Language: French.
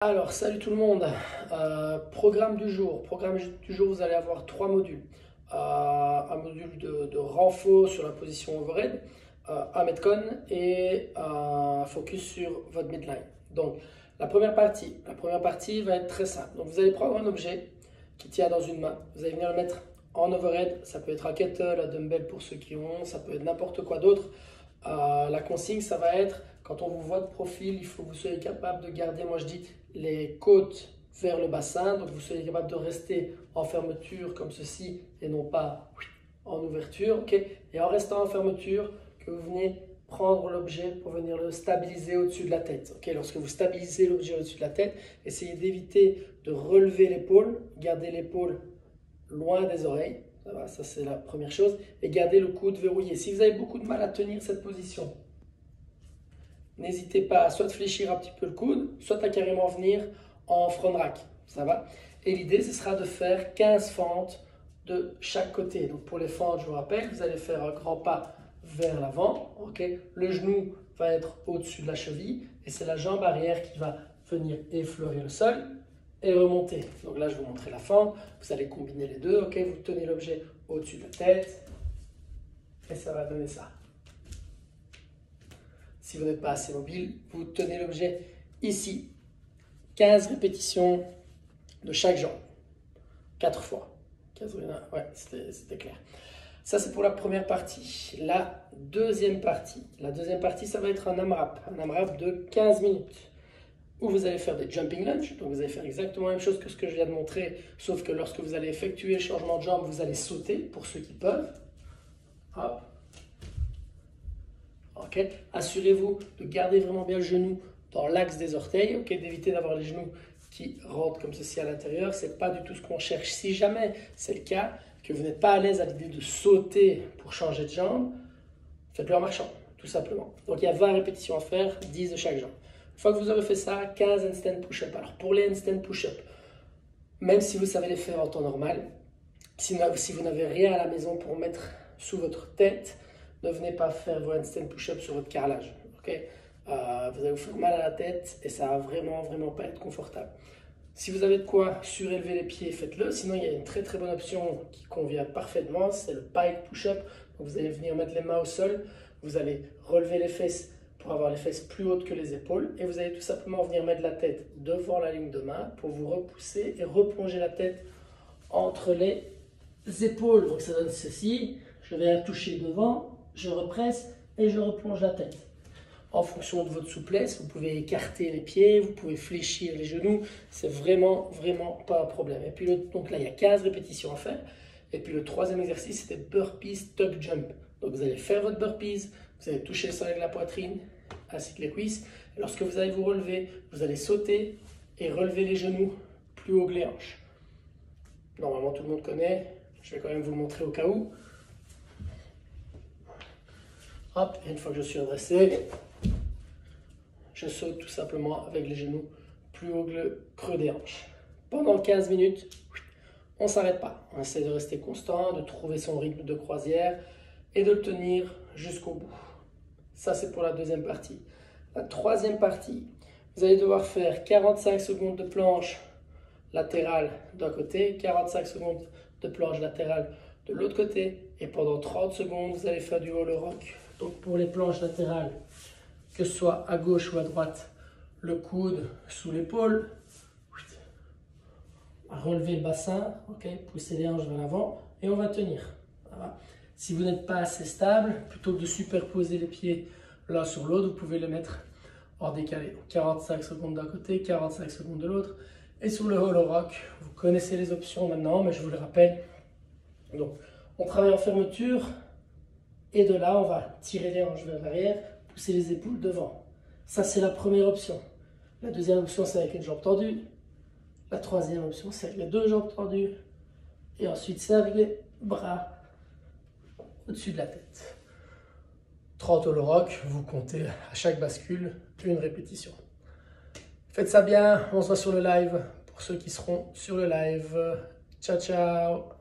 Alors, salut tout le monde. Programme du jour. Programme du jour, vous allez avoir trois modules. Un module de renfort sur la position overhead, un metcon et un focus sur votre midline. Donc, la première partie va être très simple. Donc, vous allez prendre un objet qui tient dans une main. Vous allez venir le mettre en overhead. Ça peut être un kettle, un dumbbell pour ceux qui ont, ça peut être n'importe quoi d'autre. La consigne, ça va être, quand on vous voit de profil, il faut que vous soyez capable de garder, moi je dis, les côtes vers le bassin. Donc vous soyez capable de rester en fermeture comme ceci et non pas en ouverture. Okay, et en restant en fermeture, que vous venez prendre l'objet pour venir le stabiliser au-dessus de la tête. Okay, lorsque vous stabilisez l'objet au-dessus de la tête, essayez d'éviter de relever l'épaule, gardez l'épaule loin des oreilles. Ça c'est la première chose. Et gardez le coude verrouillé. Si vous avez beaucoup de mal à tenir cette position, n'hésitez pas à soit fléchir un petit peu le coude, soit à carrément venir en front rack. Ça va? Et l'idée, ce sera de faire 15 fentes de chaque côté. Donc pour les fentes, je vous rappelle, vous allez faire un grand pas vers l'avant. Okay, le genou va être au-dessus de la cheville et c'est la jambe arrière qui va venir effleurer le sol et remonter. Donc là, je vais vous montrer la fente. Vous allez combiner les deux. Okay, vous tenez l'objet au-dessus de la tête et ça va donner ça. Si vous n'êtes pas assez mobile, vous tenez l'objet ici. 15 répétitions de chaque jambe. 4 fois. 15, ouais, c'était clair. Ça, c'est pour la première partie. La deuxième partie, ça va être un AMRAP. Un AMRAP de 15 minutes. Où vous allez faire des jumping lunge. Donc, vous allez faire exactement la même chose que ce que je viens de montrer. Sauf que lorsque vous allez effectuer le changement de jambe, vous allez sauter pour ceux qui peuvent. Hop. Okay. Assurez-vous de garder vraiment bien le genou dans l'axe des orteils, okay, d'éviter d'avoir les genoux qui rentrent comme ceci à l'intérieur. Ce n'est pas du tout ce qu'on cherche. Si jamais c'est le cas, que vous n'êtes pas à l'aise à l'idée de sauter pour changer de jambe, faites-le en marchant, tout simplement. Donc il y a 20 répétitions à faire, 10 de chaque jambe. Une fois que vous aurez fait ça, 15 handstand push-up. Alors pour les handstand push-up, même si vous savez les faire en temps normal, si vous n'avez rien à la maison pour mettre sous votre tête, ne venez pas faire vos handstand push-up sur votre carrelage. Okay, vous allez vous faire mal à la tête et ça va vraiment pas être confortable. Si vous avez de quoi surélever les pieds, faites-le. Sinon, il y a une très bonne option qui convient parfaitement, c'est le pike push-up. Donc vous allez venir mettre les mains au sol, vous allez relever les fesses pour avoir les fesses plus hautes que les épaules et vous allez tout simplement venir mettre la tête devant la ligne de main pour vous repousser et replonger la tête entre les épaules. Donc ça donne ceci, je vais toucher devant, je represse et je replonge la tête. En fonction de votre souplesse, vous pouvez écarter les pieds, vous pouvez fléchir les genoux, c'est vraiment pas un problème. Et puis donc là, il y a 15 répétitions à faire. Et puis le troisième exercice, c'était burpees tuck jump. Donc vous allez faire votre burpees, vous allez toucher le sol avec la poitrine, ainsi que les cuisses. Et lorsque vous allez vous relever, vous allez sauter et relever les genoux plus haut que les hanches. Normalement, tout le monde connaît. Je vais quand même vous le montrer au cas où. Hop, et une fois que je suis redressé, je saute tout simplement avec les genoux plus haut que le creux des hanches. Pendant 15 minutes, on ne s'arrête pas. On essaie de rester constant, de trouver son rythme de croisière et de le tenir jusqu'au bout. Ça, c'est pour la deuxième partie. La troisième partie, vous allez devoir faire 45 secondes de planche latérale d'un côté, 45 secondes de planche latérale de l'autre côté. Et pendant 30 secondes, vous allez faire du hollow rock. Donc pour les planches latérales, que ce soit à gauche ou à droite, le coude sous l'épaule, relever le bassin, okay, pousser les hanches vers l'avant et on va tenir. Voilà. Si vous n'êtes pas assez stable, plutôt que de superposer les pieds l'un sur l'autre, vous pouvez les mettre en décalé. 45 secondes d'un côté, 45 secondes de l'autre. Et sur le hollow rock, vous connaissez les options maintenant, mais je vous le rappelle. Donc, on travaille en fermeture et de là, on va tirer les hanches vers l'arrière, pousser les épaules devant. Ça, c'est la première option. La deuxième option, c'est avec une jambe tendue. La troisième option, c'est avec les deux jambes tendues. Et ensuite, c'est avec les bras au-dessus de la tête. 30 hollow rock, vous comptez à chaque bascule une répétition. Faites ça bien, on se voit sur le live pour ceux qui seront sur le live. Ciao, ciao!